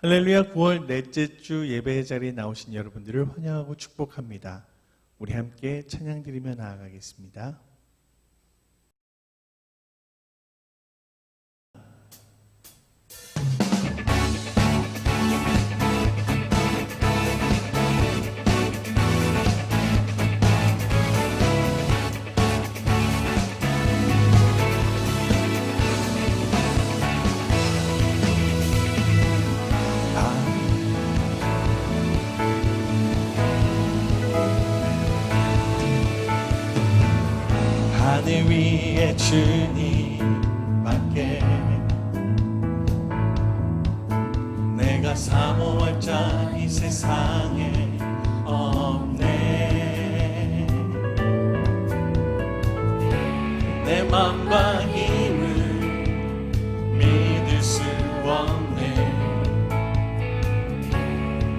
할렐루야. 9월 넷째 주 예배 자리에 나오신 여러분들을 환영하고 축복합니다. 우리 함께 찬양 드리며 나아가겠습니다. 하늘 위에 주님밖에 내가 사모할 자 이 세상에 없네. 내 맘과 힘을 믿을 수 없네.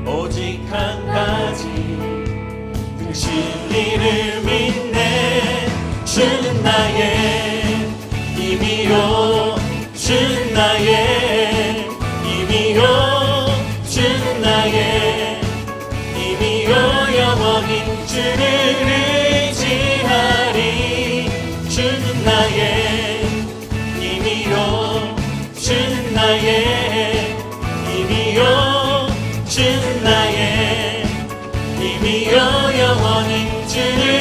오직 한 가지 그 진리를 믿네. 주는 나의 힘이요, 주는 나의 힘이요, 주는 나의 힘이요. 영원히 주를 의지하리. 주는 나의 힘이요, 주는 나의 힘이요, 주는 나의 힘이요. 영원히 주를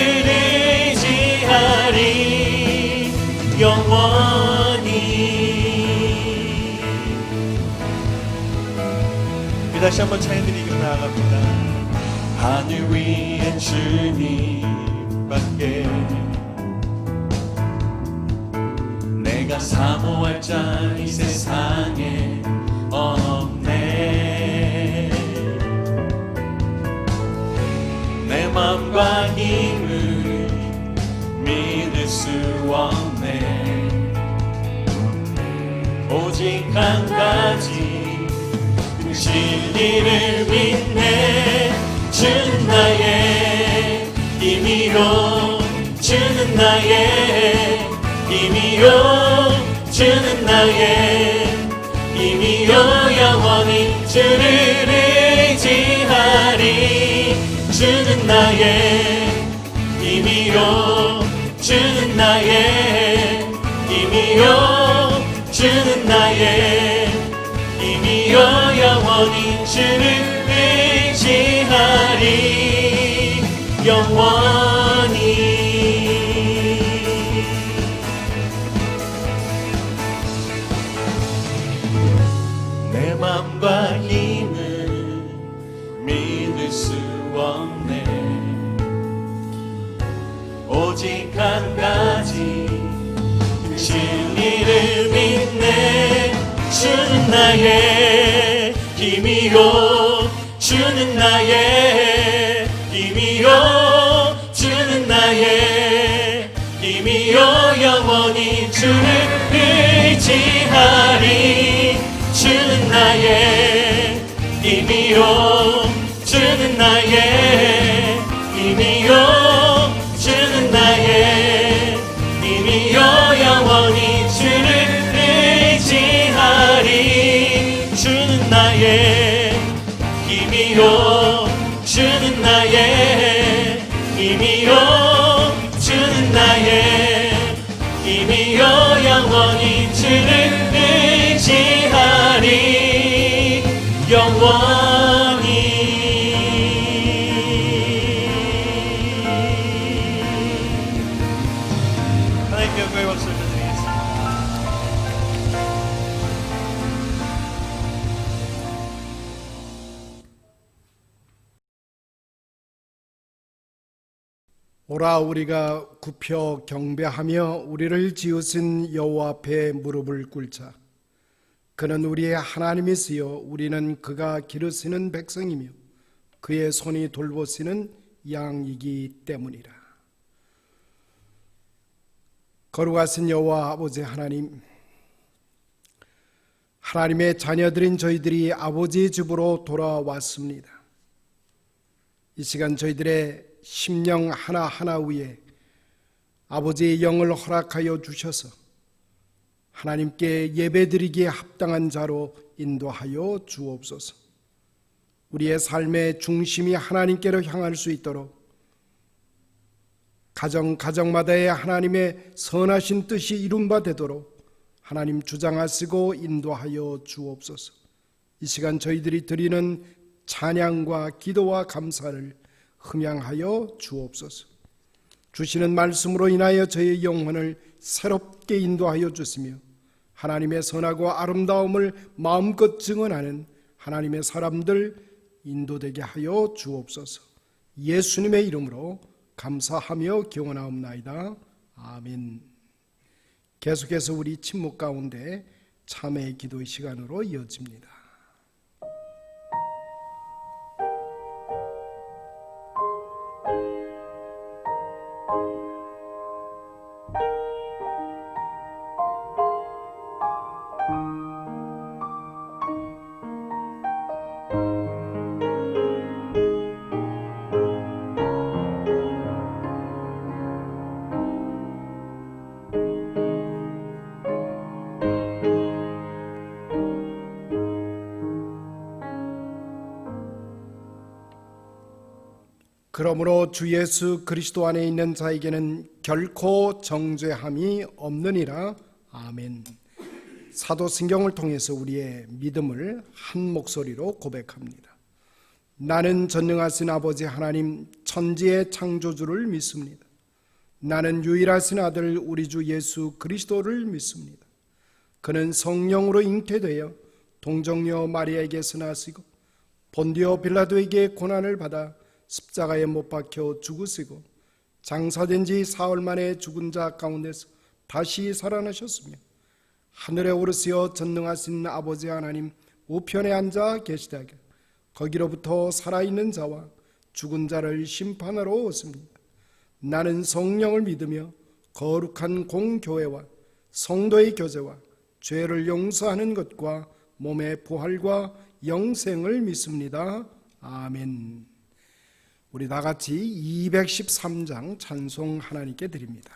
영원히. 다시 한번 찬양드리기로 나아갑니다. 하늘 위에 주님밖에 내가 사모할 자 이 세상에 없네. 내 맘과 힘을 믿을 수 없네. 오직 한 가지 그 진리를 믿네. 주는 나의 힘이요, 주는 나의 힘이요, 주는 나의 힘이요. 영원히 주를 의지하리. 주는 나의 힘이요, 주는 나의 힘이요, 주는 나의 힘이요. 영원히 주를 의지하리. 영원히. 내 맘과 힘을 믿을 수 없네. 오직 한 가지 진리를 믿네. 주는 나의 힘이요, 주는 나의 힘이요, 주는 나의 힘이요. 영원히 주를 의지하리. 주는 나의 힘이요, 주는 나의 힘이요, 주는 나의 힘이요. 영원히 주를 의지하리. 주는 나의 힘이요, 주는 나의 힘이요, 주는 나의 힘이요. 영원히 주를 의지하리. 영원히. 하나님께 영광의 박수를 드리겠습니다. 오라 우리가 굽혀 경배하며 우리를 지으신 여호와 앞에 무릎을 꿇자. 그는 우리의 하나님이시요 우리는 그가 기르시는 백성이며 그의 손이 돌보시는 양이기 때문이라. 거룩하신 여호와 아버지 하나님, 하나님의 자녀들인 저희들이 아버지의 집으로 돌아왔습니다. 이 시간 저희들의 심령 하나하나 위에 아버지의 영을 허락하여 주셔서 하나님께 예배드리기에 합당한 자로 인도하여 주옵소서. 우리의 삶의 중심이 하나님께로 향할 수 있도록 가정마다의 하나님의 선하신 뜻이 이룬 바 되도록 하나님 주장하시고 인도하여 주옵소서. 이 시간 저희들이 드리는 찬양과 기도와 감사를 흠양하여 주옵소서. 주시는 말씀으로 인하여 저희 영혼을 새롭게 인도하여 주시며 하나님의 선하고 아름다움을 마음껏 증언하는 하나님의 사람들 인도되게 하여 주옵소서. 예수님의 이름으로 감사하며 기원하옵나이다. 아멘. 계속해서 우리 침묵 가운데 참회의 기도의 시간으로 이어집니다. 그러므로 주 예수 그리스도 안에 있는 자에게는 결코 정죄함이 없느니라. 아멘. 사도신경을 통해서 우리의 믿음을 한 목소리로 고백합니다. 나는 전능하신 아버지 하나님 천지의 창조주를 믿습니다. 나는 유일하신 아들 우리 주 예수 그리스도를 믿습니다. 그는 성령으로 잉태되어 동정녀 마리아에게서 나시고 본디오 빌라도에게 고난을 받아 십자가에 못 박혀 죽으시고 장사된 지 사흘 만에 죽은 자 가운데서 다시 살아나셨으며 하늘에 오르시어 전능하신 아버지 하나님 우편에 앉아 계시다가 거기로부터 살아있는 자와 죽은 자를 심판하러 오십니다. 나는 성령을 믿으며 거룩한 공교회와 성도의 교제와 죄를 용서하는 것과 몸의 부활과 영생을 믿습니다. 아멘. 우리 다 같이 213장 찬송 하나님께 드립니다.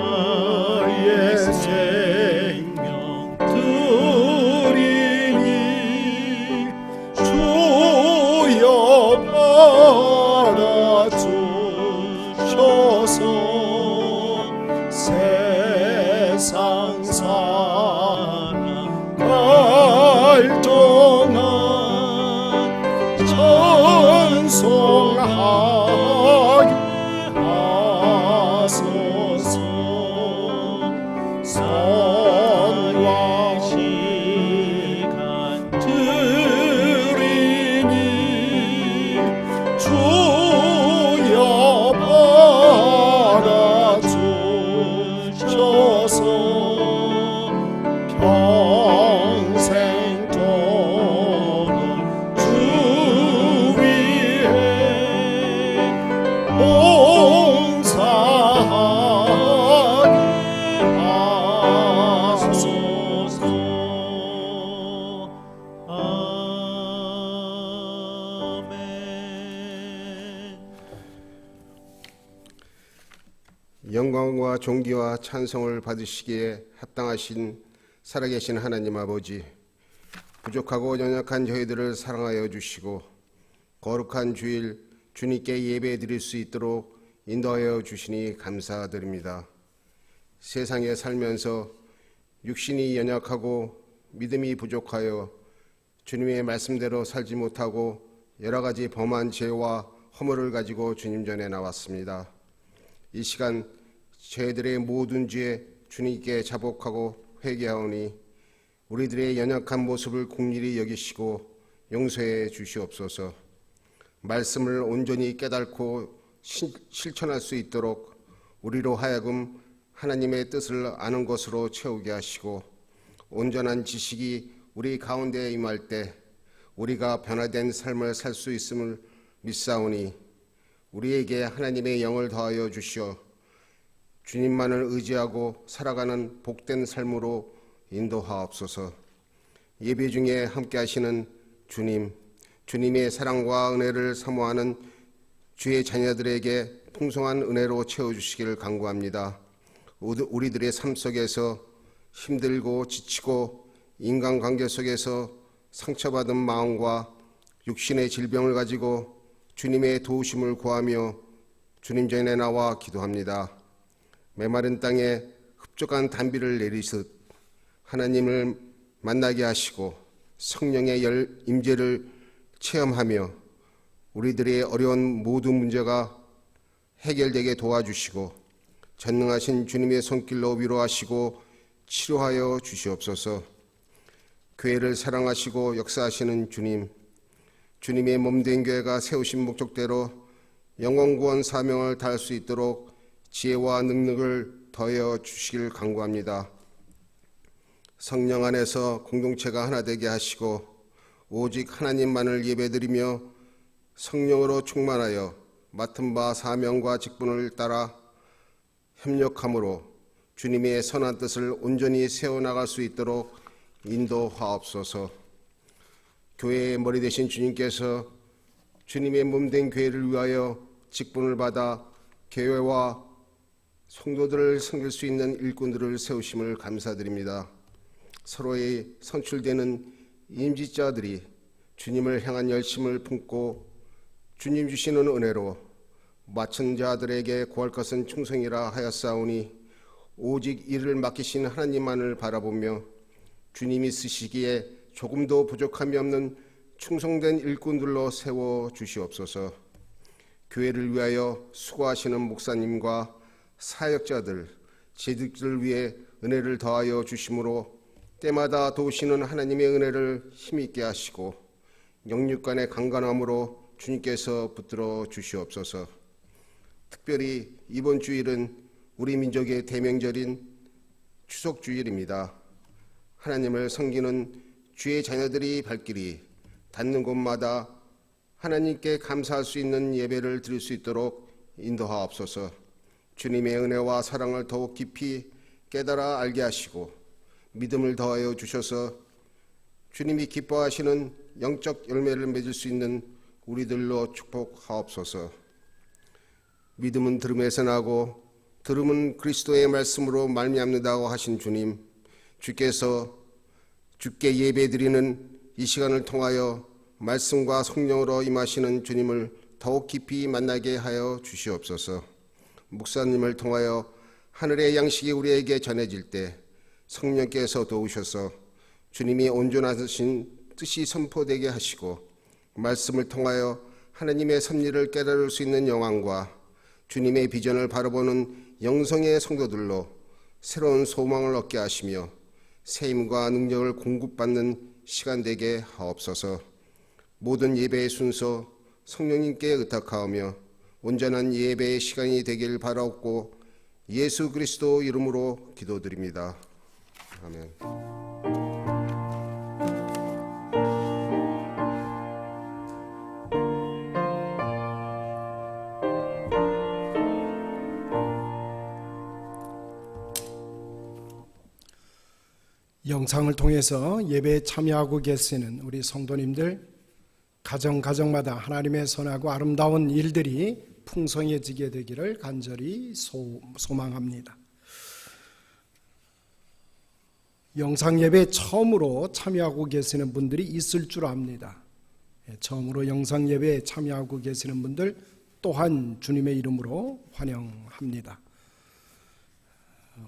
나의 생명 드리니 주여 받아주셔서 세상 살아갈 동안 찬송하게 하소서. 선과 시간 드리니 주여 받아주셔서 평생 도는 주 위에 봉사하게 하소서. 아멘. 영광과 존귀와 찬송을 받으시기에 합당하신 살아계신 하나님 아버지, 부족하고 연약한 저희들을 사랑하여 주시고 거룩한 주일 주님께 예배 드릴 수 있도록 인도하여 주시니 감사드립니다. 세상에 살면서 육신이 연약하고 믿음이 부족하여 주님의 말씀대로 살지 못하고 여러 가지 범한 죄와 허물을 가지고 주님 전에 나왔습니다. 이 시간 저희들의 모든 죄 주님께 자복하고 회개하오니 우리들의 연약한 모습을 긍휼히 여기시고 용서해 주시옵소서. 말씀을 온전히 깨닫고 실천할 수 있도록 우리로 하여금 하나님의 뜻을 아는 것으로 채우게 하시고 온전한 지식이 우리 가운데 임할 때 우리가 변화된 삶을 살 수 있음을 믿사오니 우리에게 하나님의 영을 더하여 주시어 주님만을 의지하고 살아가는 복된 삶으로 인도하옵소서. 예배 중에 함께 하시는 주님, 주님의 사랑과 은혜를 사모하는 주의 자녀들에게 풍성한 은혜로 채워주시기를 간구합니다. 우리들의 삶 속에서 힘들고 지치고 인간관계 속에서 상처받은 마음과 육신의 질병을 가지고 주님의 도우심을 구하며 주님 전에 나와 기도합니다. 메마른 땅에 흡족한 단비를 내리듯 하나님을 만나게 하시고 성령의 임재를 체험하며 우리들의 어려운 모든 문제가 해결되게 도와주시고 전능하신 주님의 손길로 위로하시고 치료하여 주시옵소서. 교회를 사랑하시고 역사하시는 주님, 주님의 몸된 교회가 세우신 목적대로 영혼구원 사명을 다할 수 있도록 지혜와 능력을 더하여 주시길 간구합니다. 성령 안에서 공동체가 하나 되게 하시고 오직 하나님만을 예배드리며 성령으로 충만하여 맡은 바 사명과 직분을 따라 협력함으로 주님의 선한 뜻을 온전히 세워나갈 수 있도록 인도하옵소서. 교회의 머리 되신 주님께서 주님의 몸된 교회를 위하여 직분을 받아 교회와 성도들을 섬길 수 있는 일꾼들을 세우심을 감사드립니다. 서로의 선출되는 임직자들이 주님을 향한 열심을 품고 주님 주시는 은혜로 맡은 자들에게 구할 것은 충성이라 하였사오니 오직 이를 맡기신 하나님만을 바라보며 주님이 쓰시기에 조금도 부족함이 없는 충성된 일꾼들로 세워 주시옵소서. 교회를 위하여 수고하시는 목사님과 사역자들, 제직들을 위해 은혜를 더하여 주심으로 때마다 도우시는 하나님의 은혜를 힘있게 하시고 영육간의 강건함으로 주님께서 붙들어 주시옵소서. 특별히 이번 주일은 우리 민족의 대명절인 추석 주일입니다. 하나님을 섬기는 주의 자녀들이 발길이 닿는 곳마다 하나님께 감사할 수 있는 예배를 드릴 수 있도록 인도하옵소서. 주님의 은혜와 사랑을 더욱 깊이 깨달아 알게 하시고 믿음을 더하여 주셔서 주님이 기뻐하시는 영적 열매를 맺을 수 있는 우리들로 축복하옵소서. 믿음은 들음에서 나고 들음은 그리스도의 말씀으로 말미암는다고 하신 주님, 주께서 주께 예배드리는 이 시간을 통하여 말씀과 성령으로 임하시는 주님을 더욱 깊이 만나게 하여 주시옵소서. 목사님을 통하여 하늘의 양식이 우리에게 전해질 때 성령께서 도우셔서 주님이 온전하신 뜻이 선포되게 하시고 말씀을 통하여 하나님의 섭리를 깨달을 수 있는 영광과 주님의 비전을 바라보는 영성의 성도들로 새로운 소망을 얻게 하시며 세임과 능력을 공급받는 시간 되게 하옵소서. 모든 예배의 순서 성령님께 의탁하오며 온전한 예배의 시간이 되길 바라옵고 예수 그리스도 이름으로 기도드립니다. 아멘. 영상을 통해서 예배에 참여하고 계시는 우리 성도님들 가정마다 하나님의 선하고 아름다운 일들이 풍성해지게 되기를 간절히 소망합니다. 영상 예배에 처음으로 참여하고 계시는 분들이 있을 줄 압니다. 처음으로 영상 예배에 참여하고 계시는 분들 또한 주님의 이름으로 환영합니다.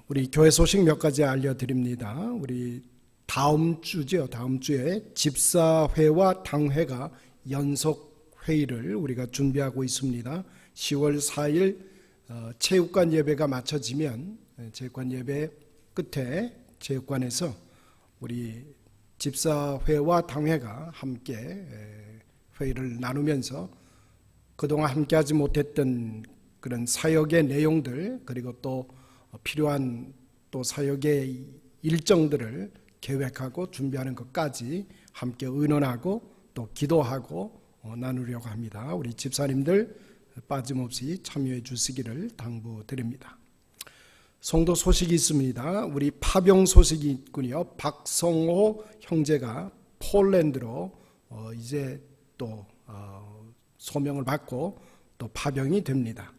우리 교회 소식 몇 가지 알려드립니다. 우리 다음 주에 집사회와 당회가 연속 회의를 우리가 준비하고 있습니다. 10월 4일 체육관 예배가 마쳐지면 체육관 예배 끝에 체육관에서 우리 집사회와 당회가 함께 회의를 나누면서 그동안 함께하지 못했던 그런 사역의 내용들 그리고 또 필요한 또 사역의 일정들을 계획하고 준비하는 것까지 함께 의논하고 또 기도하고 나누려고 합니다. 우리 집사님들 빠짐없이 참여해 주시기를 당부드립니다. 성도 소식이 있습니다. 우리 파병 소식이 있군요. 박성호 형제가 폴란드로 이제 또 소명을 받고 또 파병이 됩니다.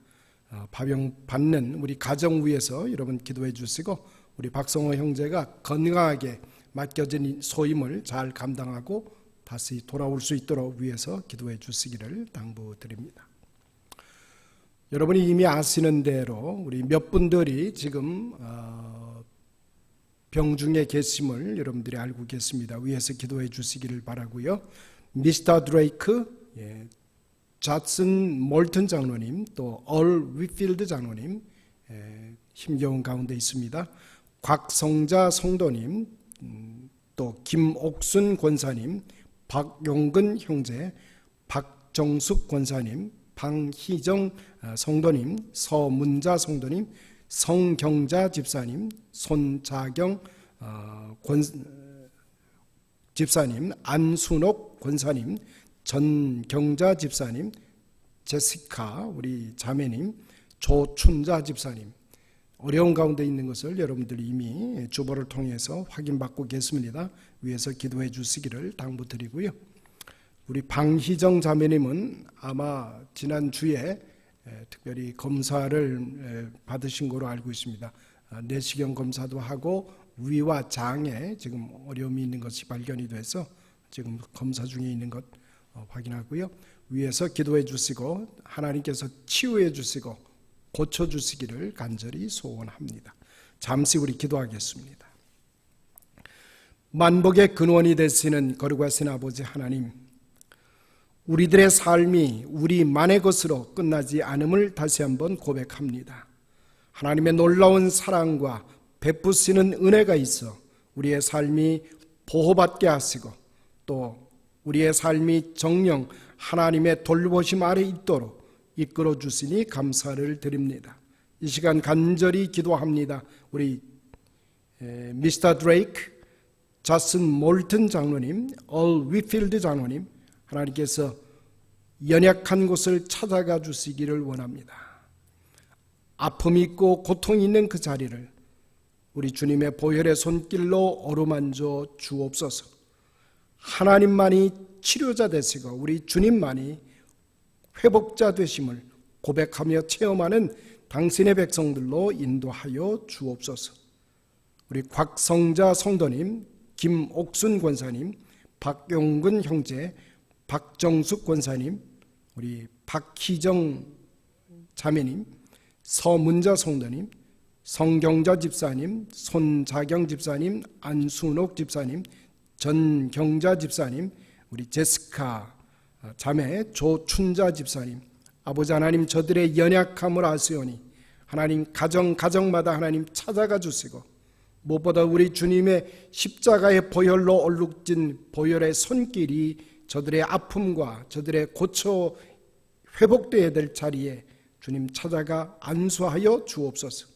파병 받는 우리 가정 위해서 여러분 기도해 주시고 우리 박성호 형제가 건강하게 맡겨진 소임을 잘 감당하고 다시 돌아올 수 있도록 위해서 기도해 주시기를 당부드립니다. 여러분이 이미 아시는 대로 우리 몇 분들이 지금 병중에 계심을 여러분들이 알고 계십니다. 위에서 기도해 주시기를 바라고요. 미스터 드레이크, 잣슨 몰튼 장로님, 또 얼 위필드 장로님 힘겨운 가운데 있습니다. 곽성자 성도님, 또 김옥순 권사님, 박용근 형제, 박정숙 권사님, 방희정 성도님, 서문자 성도님, 성경자 집사님, 손자경 집사님, 안순옥 권사님, 전경자 집사님, 제시카 우리 자매님, 조춘자 집사님, 어려운 가운데 있는 것을 여러분들이 이미 주보를 통해서 확인받고 계십니다. 위에서 기도해 주시기를 당부드리고요. 우리 방희정 자매님은 아마 지난주에 특별히 검사를 받으신 거로 알고 있습니다. 내시경 검사도 하고 위와 장에 지금 어려움이 있는 것이 발견이 돼서 지금 검사 중에 있는 것 확인하고요. 위에서 기도해 주시고 하나님께서 치유해 주시고 고쳐 주시기를 간절히 소원합니다. 잠시 우리 기도하겠습니다. 만복의 근원이 되시는 거룩하신 아버지 하나님, 우리들의 삶이 우리만의 것으로 끝나지 않음을 다시 한번 고백합니다. 하나님의 놀라운 사랑과 베푸시는 은혜가 있어 우리의 삶이 보호받게 하시고 또 우리의 삶이 정령 하나님의 돌보심 아래 있도록 이끌어 주시니 감사를 드립니다. 이 시간 간절히 기도합니다. 우리 미스터 드레이크, 잣슨 몰튼 장로님, 얼 위필드 장로님, 하나님께서 연약한 곳을 찾아가 주시기를 원합니다. 아픔이 있고 고통이 있는 그 자리를 우리 주님의 보혈의 손길로 어루만져 주옵소서. 하나님만이 치료자 되시고 우리 주님만이 회복자 되심을 고백하며 체험하는 당신의 백성들로 인도하여 주옵소서. 우리 곽성자 성도님, 김옥순 권사님, 박용근 형제, 박정숙 권사님, 우리 박희정 자매님, 서문자 성도님, 성경자 집사님, 손자경 집사님, 안순옥 집사님, 전경자 집사님, 우리 제시카 자매, 조춘자 집사님, 아버지 하나님 저들의 연약함을 아시오니 하나님 가정마다 하나님 찾아가 주시고 무엇보다 우리 주님의 십자가의 보혈로 얼룩진 보혈의 손길이 저들의 아픔과 저들의 고쳐 회복되어야 될 자리에 주님 찾아가 안수하여 주옵소서.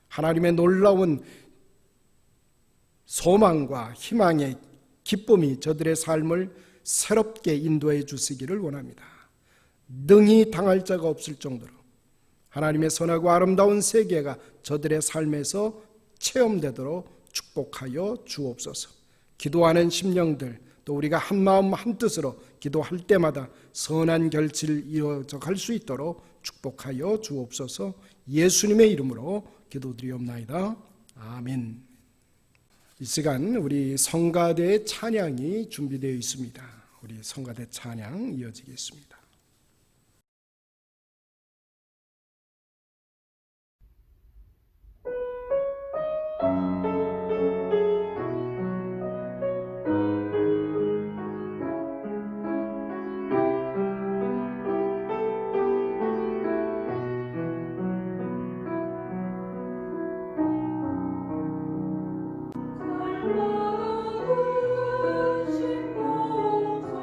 하나님의 놀라운 소망과 희망의 기쁨이 저들의 삶을 새롭게 인도해 주시기를 원합니다. 능히 당할 자가 없을 정도로 하나님의 선하고 아름다운 세계가 저들의 삶에서 체험되도록 축복하여 주옵소서. 기도하는 심령들, 또 우리가 한마음 한뜻으로 기도할 때마다 선한 결실을 이루어져 갈 수 있도록 축복하여 주옵소서. 예수님의 이름으로 기도드리옵나이다. 아멘. 이 시간 우리 성가대의 찬양이 준비되어 있습니다. 우리 성가대 찬양 이어지겠습니다. 살아오신 목소리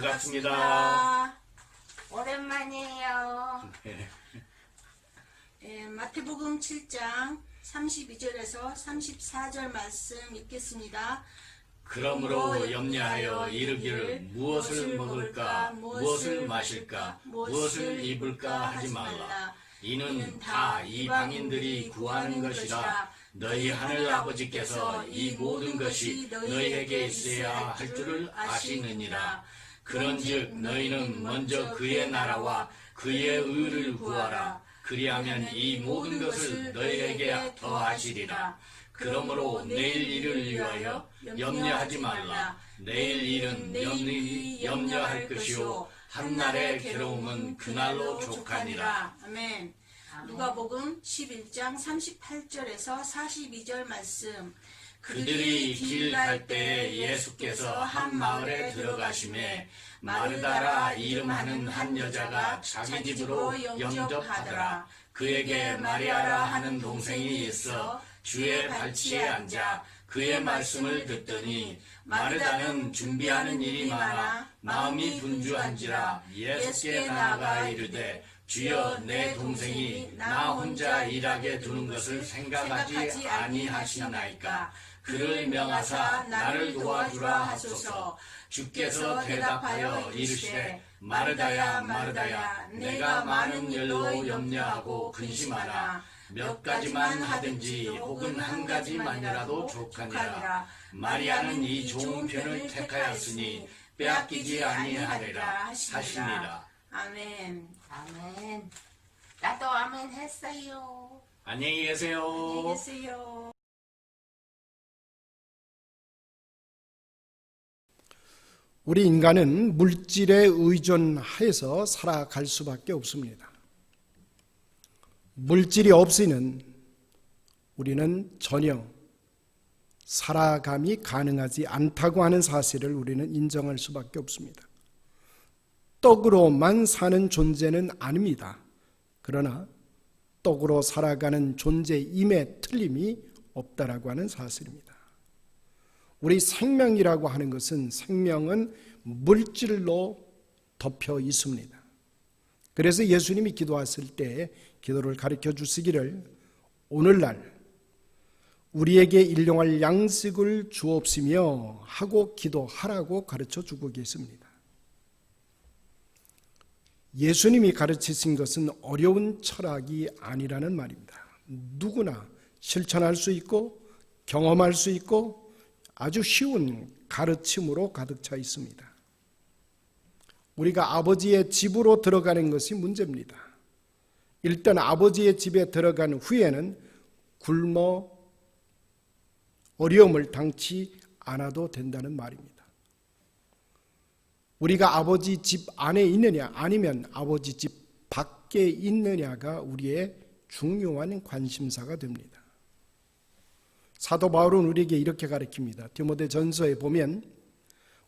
반갑습니다. 오랜만이에요. 마태복음 7장 32절에서 34절 말씀 읽겠습니다. 그러므로 염려하여 이르기를 무엇을 먹을까, 무엇을 마실까, 무엇을 입을까 하지 말라. 이는 다 이방인들이 구하는 것이라. 너희 하늘 아버지께서 이 모든 것이 너희에게 있어야 할 줄을 아시느니라. 그런즉 너희는 먼저 그의 나라와 그의 의를 구하라. 그리하면 이 모든 것을 너희에게 더하시리라. 그러므로 내일 일을 위하여 염려하지 말라. 내일 일은 내일이 염려할 것이요 한날의 괴로움은 그날로 족하니라. 아멘. 누가복음 11장 38절에서 42절 말씀. 그들이 길 갈 때에 예수께서 한 마을에 들어가시매 마르다라 이름하는 한 여자가 자기 집으로 영접하더라. 그에게 마리아라 하는 동생이 있어 주의 발치에 앉아 그의 말씀을 듣더니 마르다는 준비하는 일이 많아 마음이 분주한지라 예수께 나아가 이르되 주여 내 동생이 나 혼자 일하게 두는 것을 생각하지 아니하시나이까. 그를 명하사 나를 도와주라 하소서. 주께서 대답하여 이르시되 마르다야 마르다야 내가 많은 일로 염려하고 근심하나 몇 가지만 하든지 혹은 한 가지만이라도 족하니라. 마리아는 이 좋은 편을 택하였으니 빼앗기지 아니하리라 하시니라. 아멘. 아멘. 나도 아멘 했어요. 안녕히 계세요. 안녕히 계세요. 우리 인간은 물질에 의존하여서 살아갈 수밖에 없습니다. 물질이 없이는 우리는 전혀 살아감이 가능하지 않다고 하는 사실을 우리는 인정할 수밖에 없습니다. 떡으로만 사는 존재는 아닙니다. 그러나 떡으로 살아가는 존재임에 틀림이 없다라고 하는 사실입니다. 우리 생명이라고 하는 것은 생명은 물질로 덮여 있습니다. 그래서 예수님이 기도하실 때 기도를 가르쳐 주시기를 오늘날 우리에게 일용할 양식을 주옵시며 하고 기도하라고 가르쳐 주고 계십니다. 예수님이 가르치신 것은 어려운 철학이 아니라는 말입니다. 누구나 실천할 수 있고 경험할 수 있고 아주 쉬운 가르침으로 가득 차 있습니다. 우리가 아버지의 집으로 들어가는 것이 문제입니다. 일단 아버지의 집에 들어간 후에는 굶어 어려움을 당치 않아도 된다는 말입니다. 우리가 아버지 집 안에 있느냐 아니면 아버지 집 밖에 있느냐가 우리의 중요한 관심사가 됩니다. 사도 바울은 우리에게 이렇게 가르칩니다. 디모데 전서에 보면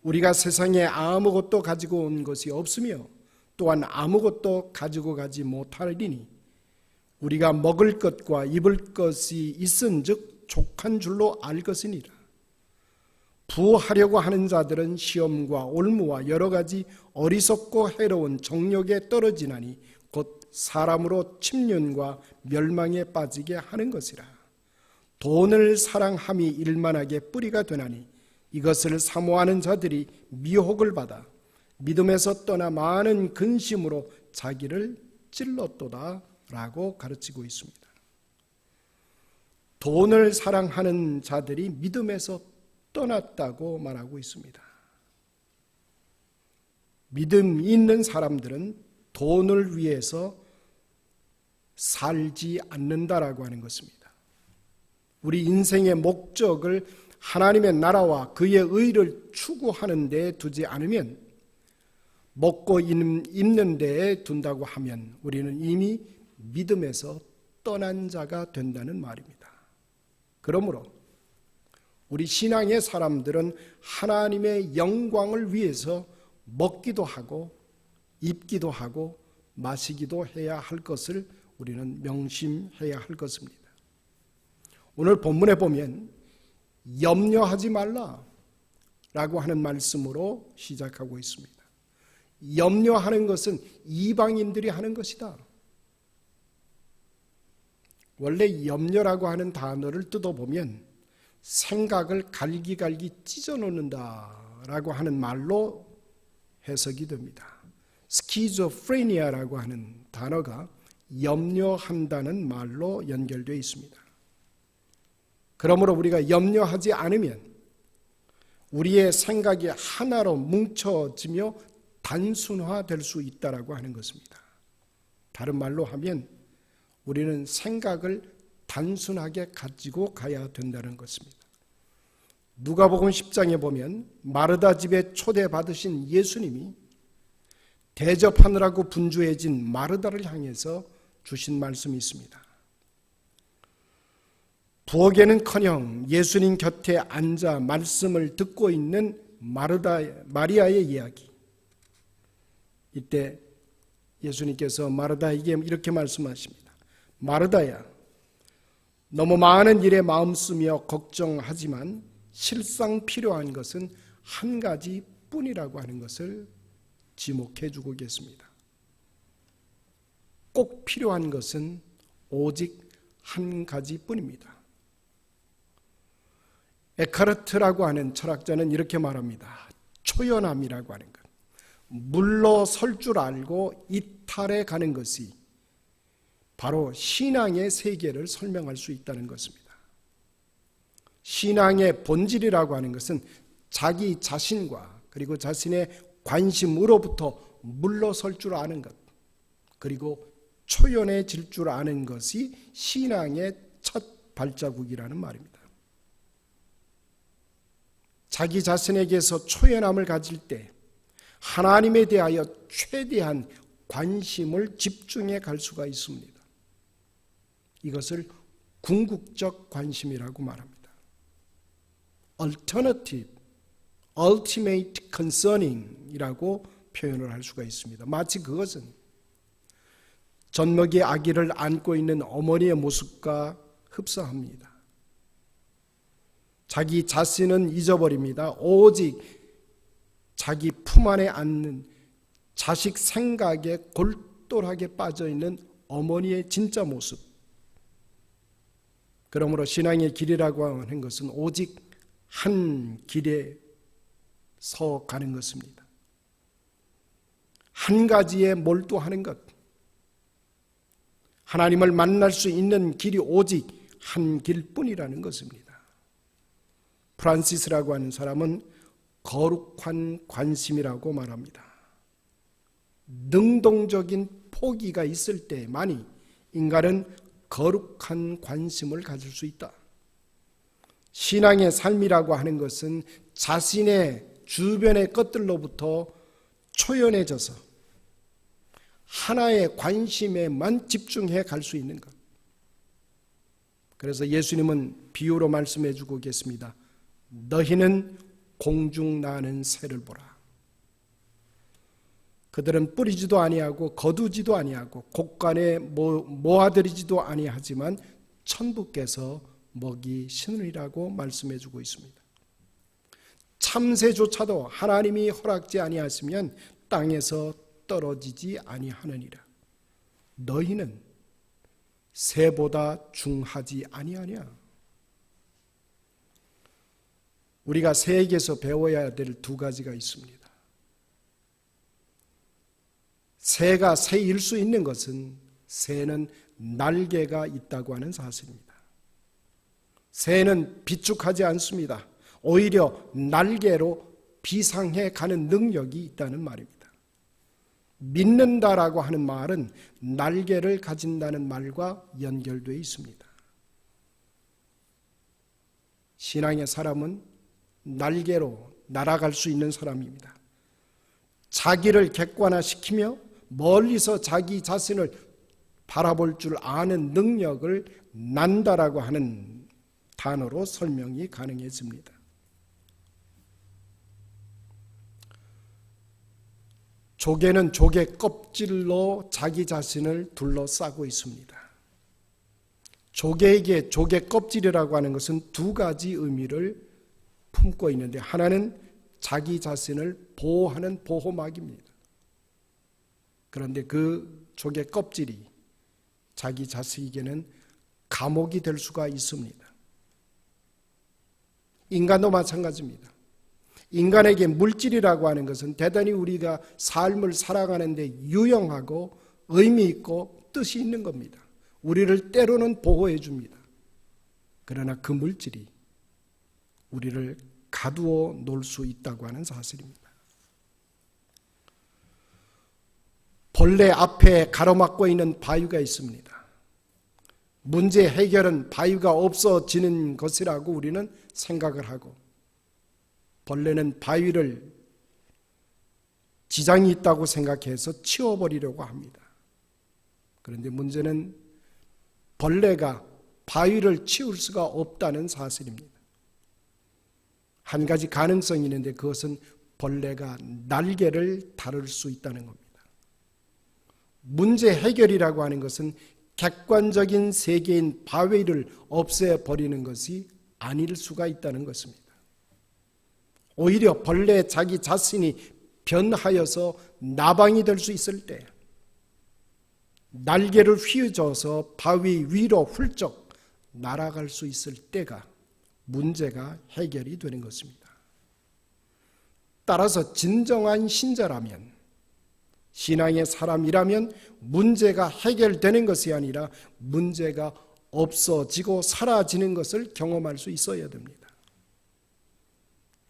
우리가 세상에 아무것도 가지고 온 것이 없으며 또한 아무것도 가지고 가지 못하리니 우리가 먹을 것과 입을 것이 있은즉 족한 줄로 알 것이니라. 부하려고 하는 자들은 시험과 올무와 여러 가지 어리석고 해로운 정욕에 떨어지나니 곧 사람으로 침륜과 멸망에 빠지게 하는 것이라. 돈을 사랑함이 일만하게 뿌리가 되나니 이것을 사모하는 자들이 미혹을 받아 믿음에서 떠나 많은 근심으로 자기를 찔렀도다 라고 가르치고 있습니다. 돈을 사랑하는 자들이 믿음에서 떠났다고 말하고 있습니다. 믿음 있는 사람들은 돈을 위해서 살지 않는다라고 하는 것입니다. 우리 인생의 목적을 하나님의 나라와 그의 의를 추구하는 데 두지 않으면 먹고 입는 데에 둔다고 하면 우리는 이미 믿음에서 떠난 자가 된다는 말입니다. 그러므로 우리 신앙의 사람들은 하나님의 영광을 위해서 먹기도 하고 입기도 하고 마시기도 해야 할 것을 우리는 명심해야 할 것입니다. 오늘 본문에 보면 염려하지 말라 라고 하는 말씀으로 시작하고 있습니다. 염려하는 것은 이방인들이 하는 것이다. 원래 염려라고 하는 단어를 뜯어보면 생각을 갈기갈기 찢어놓는다라고 하는 말로 해석이 됩니다. 스키조프레니아라고 하는 단어가 염려한다는 말로 연결되어 있습니다. 그러므로 우리가 염려하지 않으면 우리의 생각이 하나로 뭉쳐지며 단순화될 수 있다라고 하는 것입니다. 다른 말로 하면 우리는 생각을 단순하게 가지고 가야 된다는 것입니다. 누가복음 10장에 보면 마르다 집에 초대받으신 예수님이 대접하느라고 분주해진 마르다를 향해서 주신 말씀이 있습니다. 부엌에는커녕 예수님 곁에 앉아 말씀을 듣고 있는 마리아의 이야기. 이때 예수님께서 마르다에게 이렇게 말씀하십니다. 마르다야, 너무 많은 일에 마음 쓰며 걱정하지만 실상 필요한 것은 한 가지 뿐이라고 하는 것을 지목해 주고 계십니다. 꼭 필요한 것은 오직 한 가지 뿐입니다. 에카르트라고 하는 철학자는 이렇게 말합니다. 초연함이라고 하는 것. 물러설 줄 알고 이탈해 가는 것이 바로 신앙의 세계를 설명할 수 있다는 것입니다. 신앙의 본질이라고 하는 것은 자기 자신과 그리고 자신의 관심으로부터 물러설 줄 아는 것, 그리고 초연해질 줄 아는 것이 신앙의 첫 발자국이라는 말입니다. 자기 자신에게서 초연함을 가질 때 하나님에 대하여 최대한 관심을 집중해 갈 수가 있습니다. 이것을 궁극적 관심이라고 말합니다. Alternative, Ultimate Concerning 이라고 표현을 할 수가 있습니다. 마치 그것은 젖먹이 아기를 안고 있는 어머니의 모습과 흡사합니다. 자기 자신은 잊어버립니다. 오직 자기 품 안에 안는 자식 생각에 골똘하게 빠져있는 어머니의 진짜 모습. 그러므로 신앙의 길이라고 하는 것은 오직 한 길에 서 가는 것입니다. 한 가지에 몰두하는 것. 하나님을 만날 수 있는 길이 오직 한 길뿐이라는 것입니다. 프란시스라고 하는 사람은 거룩한 관심이라고 말합니다. 능동적인 포기가 있을 때만이 인간은 거룩한 관심을 가질 수 있다. 신앙의 삶이라고 하는 것은 자신의 주변의 것들로부터 초연해져서 하나의 관심에만 집중해 갈 수 있는 것. 그래서 예수님은 비유로 말씀해 주고 계십니다. 너희는 공중 나는 새를 보라. 그들은 뿌리지도 아니하고 거두지도 아니하고 곡간에 모아들이지도 아니하지만 천부께서 먹이시느니라고 말씀해 주고 있습니다. 참새조차도 하나님이 허락지 아니하시면 땅에서 떨어지지 아니하느니라. 너희는 새보다 중하지 아니하냐. 우리가 새에게서 배워야 될 두 가지가 있습니다. 새가 새일 수 있는 것은 새는 날개가 있다고 하는 사실입니다. 새는 비축하지 않습니다. 오히려 날개로 비상해 가는 능력이 있다는 말입니다. 믿는다라고 하는 말은 날개를 가진다는 말과 연결되어 있습니다. 신앙의 사람은 날개로 날아갈 수 있는 사람입니다. 자기를 객관화시키며 멀리서 자기 자신을 바라볼 줄 아는 능력을 난다라고 하는 단어로 설명이 가능해집니다. 조개는 조개 껍질로 자기 자신을 둘러싸고 있습니다. 조개에게 조개 껍질이라고 하는 것은 두 가지 의미를 품고 있는데, 하나는 자기 자신을 보호하는 보호막입니다. 그런데 그 족의 껍질이 자기 자식에게는 감옥이 될 수가 있습니다. 인간도 마찬가지입니다. 인간에게 물질이라고 하는 것은 대단히 우리가 삶을 살아가는 데 유용하고 의미 있고 뜻이 있는 겁니다. 우리를 때로는 보호해 줍니다. 그러나 그 물질이 우리를 가두어 놓을 수 있다고 하는 사실입니다. 본래 앞에 가로막고 있는 바위가 있습니다. 문제 해결은 바위가 없어지는 것이라고 우리는 생각을 하고, 벌레는 바위를 지장이 있다고 생각해서 치워버리려고 합니다. 그런데 문제는 벌레가 바위를 치울 수가 없다는 사실입니다. 한 가지 가능성이 있는데 그것은 벌레가 날개를 다룰 수 있다는 겁니다. 문제 해결이라고 하는 것은 객관적인 세계인 바위를 없애버리는 것이 아닐 수가 있다는 것입니다. 오히려 벌레 자기 자신이 변하여서 나방이 될 수 있을 때 날개를 휘저어서 바위 위로 훌쩍 날아갈 수 있을 때가 문제가 해결이 되는 것입니다. 따라서 진정한 신자라면, 신앙의 사람이라면 문제가 해결되는 것이 아니라 문제가 없어지고 사라지는 것을 경험할 수 있어야 됩니다.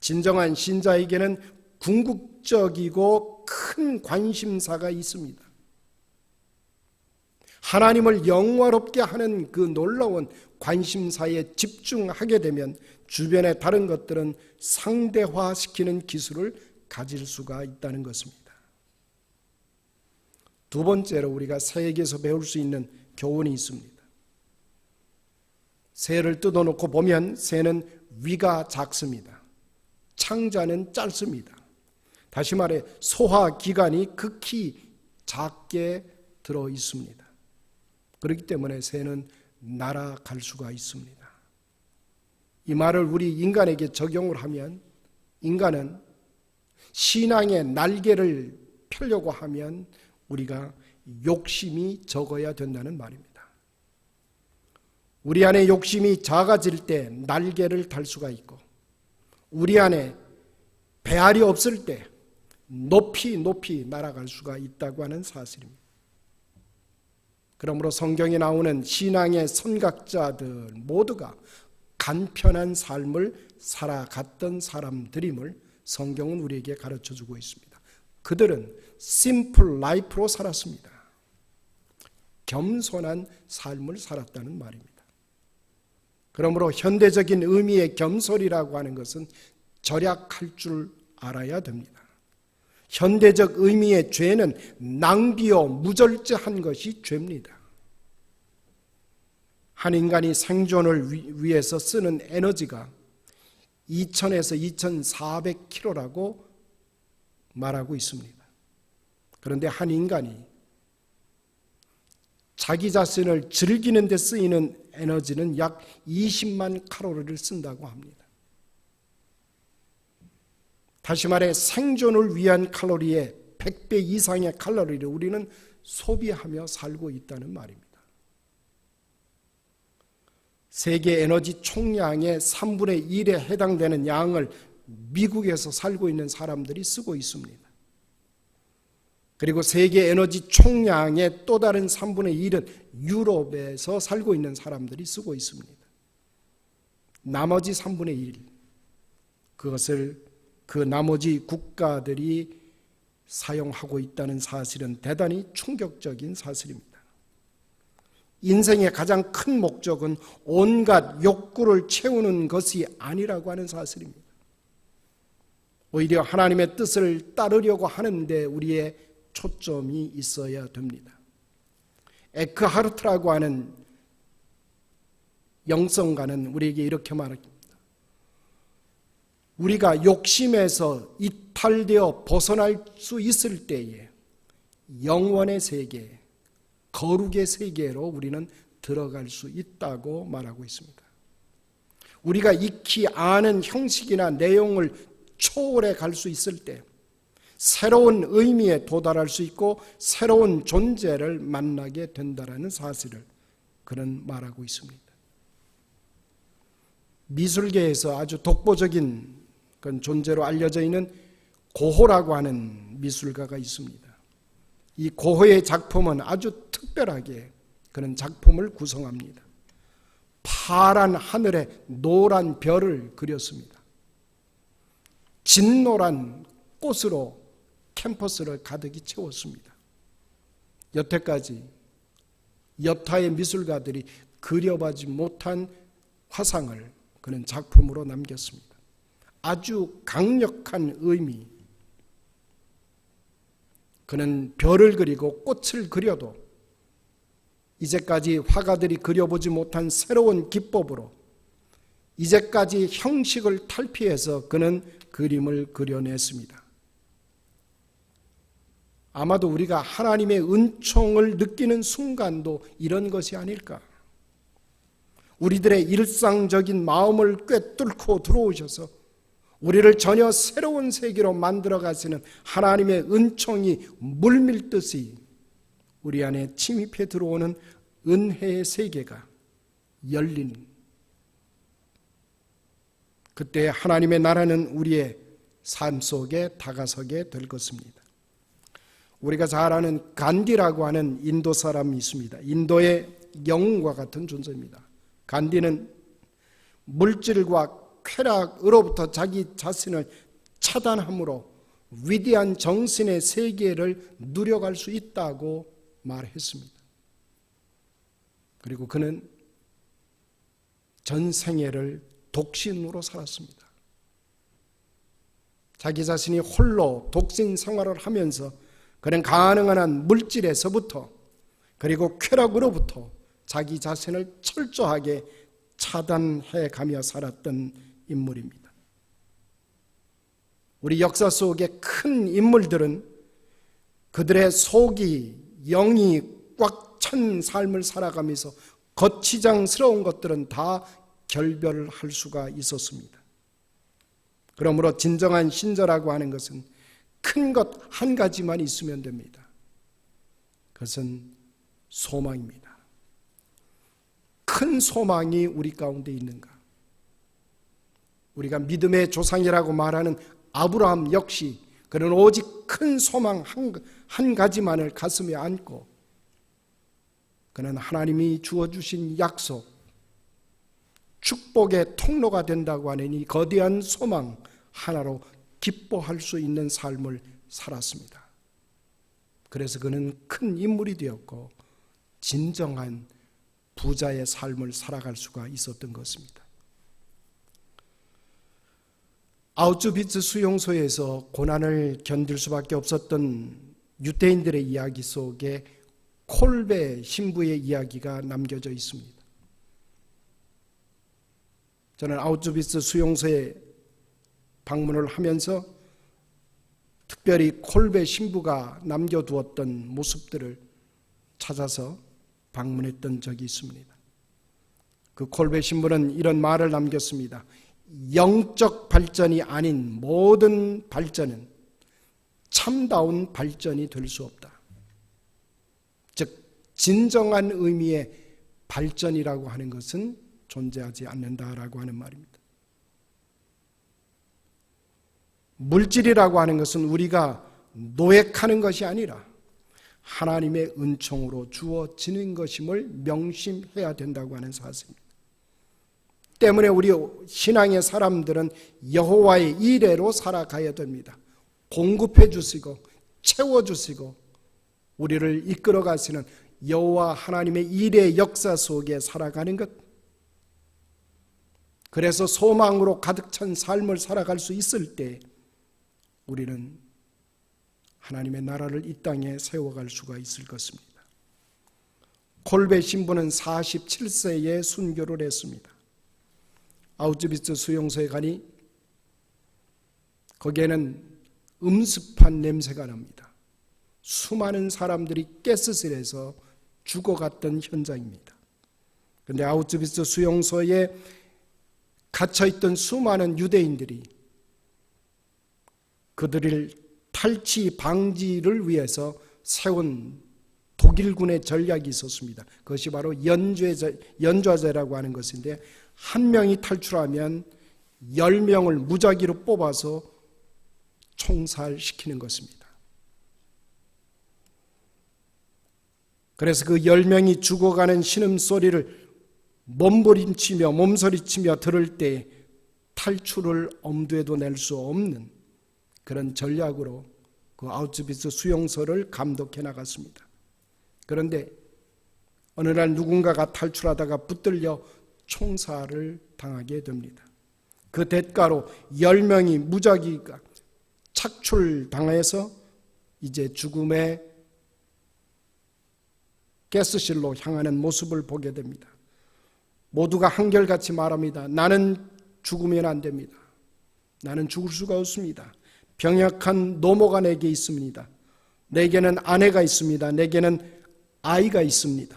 진정한 신자에게는 궁극적이고 큰 관심사가 있습니다. 하나님을 영화롭게 하는 그 놀라운 관심사에 집중하게 되면 주변의 다른 것들은 상대화시키는 기술을 가질 수가 있다는 것입니다. 두 번째로 우리가 새에게서 배울 수 있는 교훈이 있습니다. 새를 뜯어놓고 보면 새는 위가 작습니다. 창자는 짧습니다. 다시 말해 소화기관이 극히 작게 들어 있습니다. 그렇기 때문에 새는 날아갈 수가 있습니다. 이 말을 우리 인간에게 적용을 하면 인간은 신앙의 날개를 펴려고 하면 우리가 욕심이 적어야 된다는 말입니다. 우리 안에 욕심이 작아질 때 날개를 달 수가 있고, 우리 안에 배알이 없을 때 높이 높이 날아갈 수가 있다고 하는 사실입니다. 그러므로 성경에 나오는 신앙의 선각자들 모두가 간편한 삶을 살아갔던 사람들임을 성경은 우리에게 가르쳐주고 있습니다. 그들은 심플 라이프로 살았습니다. 겸손한 삶을 살았다는 말입니다. 그러므로 현대적인 의미의 겸손이라고 하는 것은 절약할 줄 알아야 됩니다. 현대적 의미의 죄는 낭비요 무절제한 것이 죄입니다. 한 인간이 생존을 위해서 쓰는 에너지가 2000에서 2400kcal라고 말하고 있습니다. 그런데 한 인간이 자기 자신을 즐기는 데 쓰이는 에너지는 약 20만 칼로리를 쓴다고 합니다. 다시 말해 생존을 위한 칼로리의 100배 이상의 칼로리를 우리는 소비하며 살고 있다는 말입니다. 세계 에너지 총량의 3분의 1에 해당되는 양을 미국에서 살고 있는 사람들이 쓰고 있습니다. 그리고 세계 에너지 총량의 또 다른 3분의 1은 유럽에서 살고 있는 사람들이 쓰고 있습니다. 나머지 3분의 1, 그것을 그 나머지 국가들이 사용하고 있다는 사실은 대단히 충격적인 사실입니다. 인생의 가장 큰 목적은 온갖 욕구를 채우는 것이 아니라고 하는 사실입니다. 오히려 하나님의 뜻을 따르려고 하는데 우리의 초점이 있어야 됩니다. 에크하르트라고 하는 영성가는 우리에게 이렇게 말합니다. 우리가 욕심에서 이탈되어 벗어날 수 있을 때에 영원의 세계, 거룩의 세계로 우리는 들어갈 수 있다고 말하고 있습니다. 우리가 익히 아는 형식이나 내용을 초월해 갈 수 있을 때 새로운 의미에 도달할 수 있고 새로운 존재를 만나게 된다라는 사실을 그는 말하고 있습니다. 미술계에서 아주 독보적인 그런 존재로 알려져 있는 고호라고 하는 미술가가 있습니다. 이 고호의 작품은 아주 특별하게 그런 작품을 구성합니다. 파란 하늘에 노란 별을 그렸습니다. 진노란 꽃으로 캠퍼스를 가득히 채웠습니다. 여태까지 여타의 미술가들이 그려보지 못한 화상을 그는 작품으로 남겼습니다. 아주 강력한 의미. 그는 별을 그리고 꽃을 그려도 이제까지 화가들이 그려보지 못한 새로운 기법으로 이제까지 형식을 탈피해서 그는 그림을 그려냈습니다. 아마도 우리가 하나님의 은총을 느끼는 순간도 이런 것이 아닐까. 우리들의 일상적인 마음을 꿰뚫고 들어오셔서 우리를 전혀 새로운 세계로 만들어 가시는 하나님의 은총이 물밀듯이 우리 안에 침입해 들어오는 은혜의 세계가 열린 그때 하나님의 나라는 우리의 삶 속에 다가서게 될 것입니다. 우리가 잘 아는 간디라고 하는 인도 사람이 있습니다. 인도의 영웅과 같은 존재입니다. 간디는 물질과 쾌락으로부터 자기 자신을 차단함으로 위대한 정신의 세계를 누려갈 수 있다고 말했습니다. 그리고 그는 전 생애를 독신으로 살았습니다. 자기 자신이 홀로 독신 생활을 하면서 그는 가능한 한 물질에서부터 그리고 쾌락으로부터 자기 자신을 철저하게 차단해 가며 살았던 인물입니다. 우리 역사 속의 큰 인물들은 그들의 속이 영이 꽉 찬 삶을 살아가면서 거치장스러운 것들은 다 결별할 수가 있었습니다. 그러므로 진정한 신자라고 하는 것은 큰 것 한 가지만 있으면 됩니다. 그것은 소망입니다. 큰 소망이 우리 가운데 있는가? 우리가 믿음의 조상이라고 말하는 아브라함 역시 그는 오직 큰 소망 한 가지만을 가슴에 안고 그는 하나님이 주어주신 약속, 축복의 통로가 된다고 하는 이 거대한 소망 하나로 기뻐할 수 있는 삶을 살았습니다. 그래서 그는 큰 인물이 되었고 진정한 부자의 삶을 살아갈 수가 있었던 것입니다. 아우슈비츠 수용소에서 고난을 견딜 수밖에 없었던 유대인들의 이야기 속에 콜베 신부의 이야기가 남겨져 있습니다. 저는 아우슈비츠 수용소에 방문을 하면서 특별히 콜베 신부가 남겨두었던 모습들을 찾아서 방문했던 적이 있습니다. 그 콜베 신부는 이런 말을 남겼습니다. 영적 발전이 아닌 모든 발전은 참다운 발전이 될 수 없다. 즉 진정한 의미의 발전이라고 하는 것은 존재하지 않는다라고 하는 말입니다. 물질이라고 하는 것은 우리가 노획하는 것이 아니라 하나님의 은총으로 주어지는 것임을 명심해야 된다고 하는 사실입니다. 때문에 우리 신앙의 사람들은 여호와의 이레로 살아가야 됩니다. 공급해 주시고 채워 주시고 우리를 이끌어 가시는 여호와 하나님의 이레 역사 속에 살아가는 것. 그래서 소망으로 가득 찬 삶을 살아갈 수 있을 때 우리는 하나님의 나라를 이 땅에 세워갈 수가 있을 것입니다. 콜베 신부는 47세에 순교를 했습니다. 아우슈비츠 수용소에 가니 거기에는 음습한 냄새가 납니다. 수많은 사람들이 가스실에서 죽어갔던 현장입니다. 그런데 아우슈비츠 수용소에 갇혀있던 수많은 유대인들이 그들을 탈취 방지를 위해서 세운 독일군의 전략이 있었습니다. 그것이 바로 연좌제라고 하는 것인데, 한 명이 탈출하면 10명을 무작위로 뽑아서 총살시키는 것입니다. 그래서 그 10명이 죽어가는 신음소리를 몸서리치며 들을 때 탈출을 엄두에도 낼 수 없는 그런 전략으로 그 아우슈비츠 수용소를 감독해 나갔습니다. 그런데 어느 날 누군가가 탈출하다가 붙들려 총살을 당하게 됩니다. 그 대가로 10명이 무작위가 착출당해서 이제 죽음의 가스실로 향하는 모습을 보게 됩니다. 모두가 한결같이 말합니다. 나는 죽으면 안 됩니다. 나는 죽을 수가 없습니다. 병약한 노모가 내게 있습니다. 내게는 아내가 있습니다. 내게는 아이가 있습니다.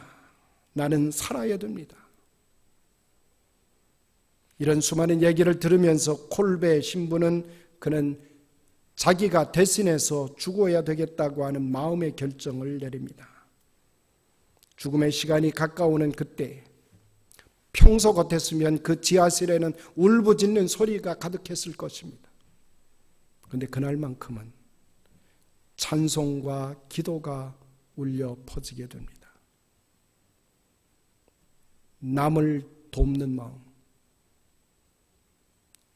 나는 살아야 됩니다. 이런 수많은 얘기를 들으면서 콜베 신부는 그는 자기가 대신해서 죽어야 되겠다고 하는 마음의 결정을 내립니다. 죽음의 시간이 가까우는 그때 평소 같았으면 그 지하실에는 울부짖는 소리가 가득했을 것입니다. 그런데 그날만큼은 찬송과 기도가 울려 퍼지게 됩니다. 남을 돕는 마음,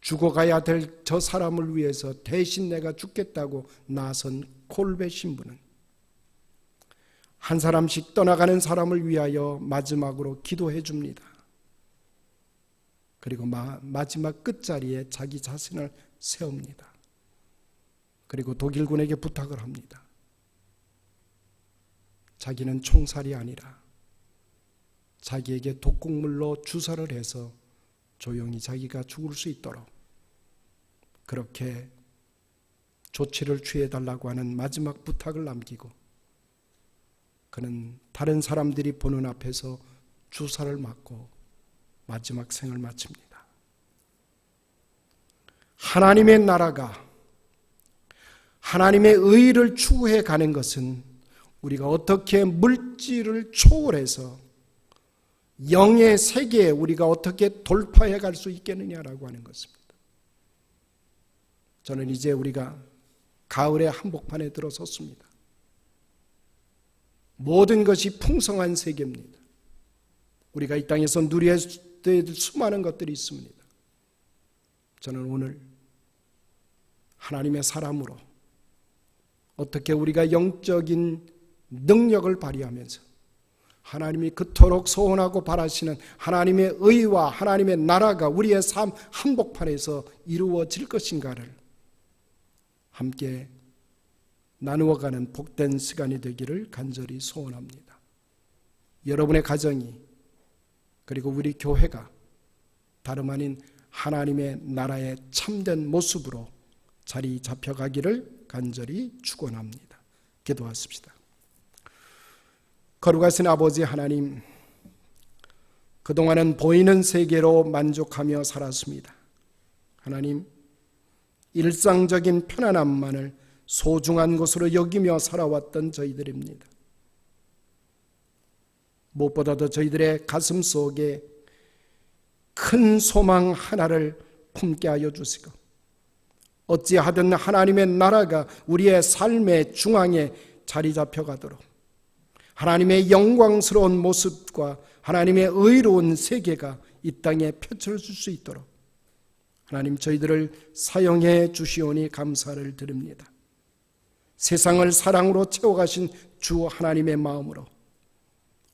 죽어가야 될 저 사람을 위해서 대신 내가 죽겠다고 나선 콜베 신부는 한 사람씩 떠나가는 사람을 위하여 마지막으로 기도해 줍니다. 그리고 마지막 끝자리에 자기 자신을 세웁니다. 그리고 독일군에게 부탁을 합니다. 자기는 총살이 아니라 자기에게 독극물로 주사를 해서 조용히 자기가 죽을 수 있도록 그렇게 조치를 취해달라고 하는 마지막 부탁을 남기고 그는 다른 사람들이 보는 앞에서 주사를 맞고 마지막 생을 마칩니다. 하나님의 나라가 하나님의 의를 추구해 가는 것은 우리가 어떻게 물질을 초월해서 영의 세계에 우리가 어떻게 돌파해 갈 수 있겠느냐라고 하는 것입니다. 저는 이제 우리가 가을의 한복판에 들어섰습니다. 모든 것이 풍성한 세계입니다. 우리가 이 땅에서 누려야 될 수많은 것들이 있습니다. 저는 오늘 하나님의 사람으로 어떻게 우리가 영적인 능력을 발휘하면서 하나님이 그토록 소원하고 바라시는 하나님의 의와 하나님의 나라가 우리의 삶 한복판에서 이루어질 것인가를 함께 나누어가는 복된 시간이 되기를 간절히 소원합니다. 여러분의 가정이 그리고 우리 교회가 다름 아닌 하나님의 나라의 참된 모습으로 자리 잡혀가기를 간절히 축원합니다. 기도하십시다. 거룩하신 아버지 하나님, 그동안은 보이는 세계로 만족하며 살았습니다. 하나님, 일상적인 편안함만을 소중한 것으로 여기며 살아왔던 저희들입니다. 무엇보다도 저희들의 가슴 속에 큰 소망 하나를 품게 하여 주시고 어찌하든 하나님의 나라가 우리의 삶의 중앙에 자리 잡혀가도록 하나님의 영광스러운 모습과 하나님의 의로운 세계가 이 땅에 펼쳐질 수 있도록 하나님 저희들을 사용해 주시오니 감사를 드립니다. 세상을 사랑으로 채워가신 주 하나님의 마음으로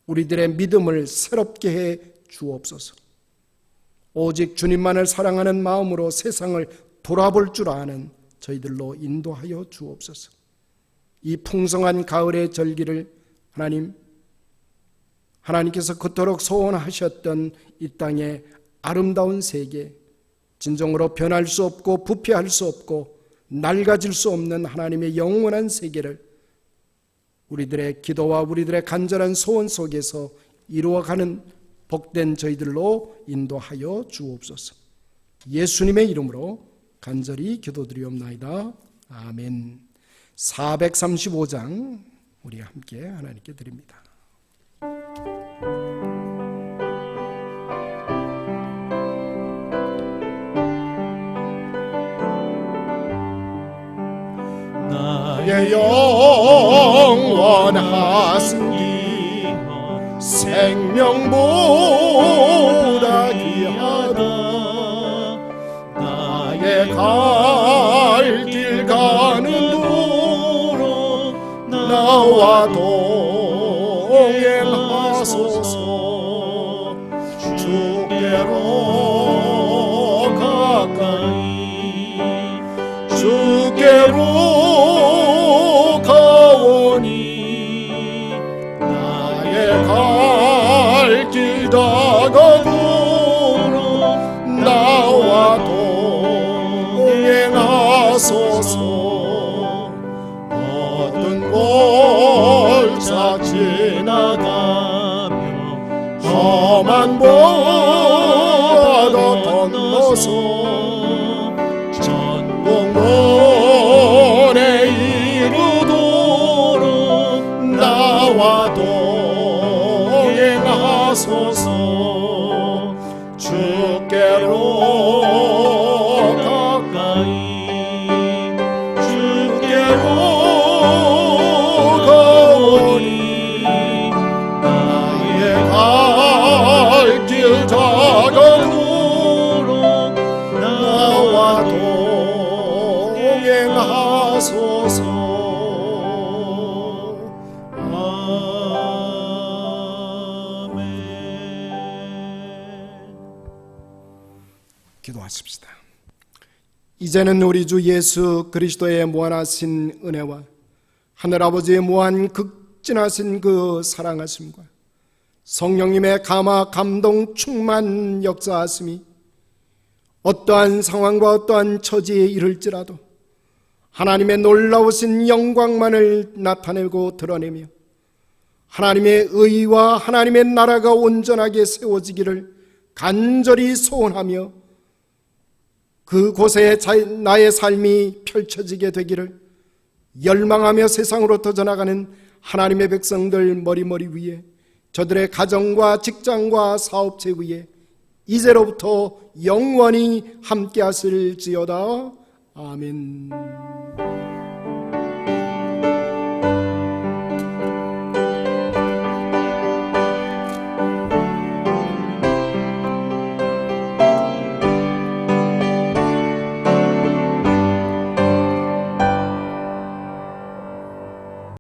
우리들의 믿음을 새롭게 해 주옵소서. 오직 주님만을 사랑하는 마음으로 세상을 돌아볼 줄 아는 저희들로 인도하여 주옵소서. 이 풍성한 가을의 절기를 하나님께서 그토록 소원하셨던 이 땅의 아름다운 세계, 진정으로 변할 수 없고 부패할 수 없고 낡아질 수 없는 하나님의 영원한 세계를 우리들의 기도와 우리들의 간절한 소원 속에서 이루어가는 복된 저희들로 인도하여 주옵소서. 예수님의 이름으로 간절히 기도드리옵나이다. 아멘. 435장 우리 함께 하나님께 드립니다. 나의 영원하시니 생명보다 귀하다. 나의 갈 길 가는 도로 나와 동행하소서. 주께로 가까이 주께로 가오니 나의 갈 길 다가도록 나와 동행하소서. 어떤 골짜 지나가며 험한 바다 건너서 전공론에 이르도록 나와 동행하소서. 주께로 가까이 주께로 가오니 나의 갈 길 다가도록 나와 동행하소서. 아멘. 기도하십시다. 이제는 우리 주 예수 그리스도의 무한하신 은혜와 하늘아버지의 무한 극진하신 그 사랑하심과 성령님의 감화 감동 충만 역사하심이 어떠한 상황과 어떠한 처지에 이를지라도 하나님의 놀라우신 영광만을 나타내고 드러내며 하나님의 의와 하나님의 나라가 온전하게 세워지기를 간절히 소원하며 그곳에 나의 삶이 펼쳐지게 되기를 열망하며 세상으로 터져나가는 하나님의 백성들 머리머리 위에 저들의 가정과 직장과 사업체 위에 이제로부터 영원히 함께 하실지어다. 아멘.